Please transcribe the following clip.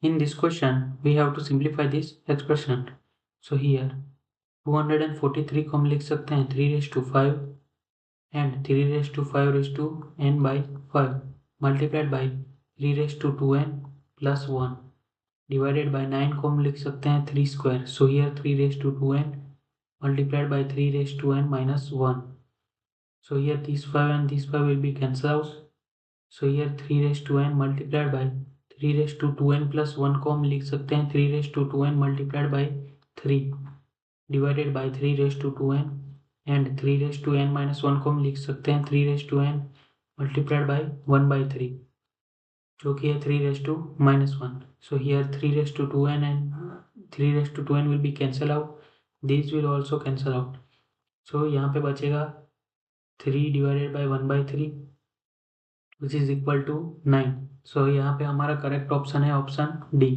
In this question, we have to simplify this expression. So here 243 को हम लिख सकते हैं 3/5 and 3/5 by 5 multiplied by 3/2n plus 1 divided by 9 को हम लिख सकते हैं 3 square. So here 3/2n multiplied by 3/n minus 1. So here this 5 and this 5 will be cancelled out. So here 3/n multiplied by 3/2n plus 1 को हम लिख सकते हैं 3/2n multiplied by 3 divided by 3/2n and 3/n minus 1 को हम लिख सकते हैं 3/n multiplied by 1 by 3 जो कि है 3/-1. So here 3/2n and 3/2n will be cancel out. These will also cancel out. So यहाँ पे बचेगा 3 divided by 1 by 3 which is equal to 9. So यहाँ पे हमारा करेक्ट ऑप्शन है ऑप्शन डी.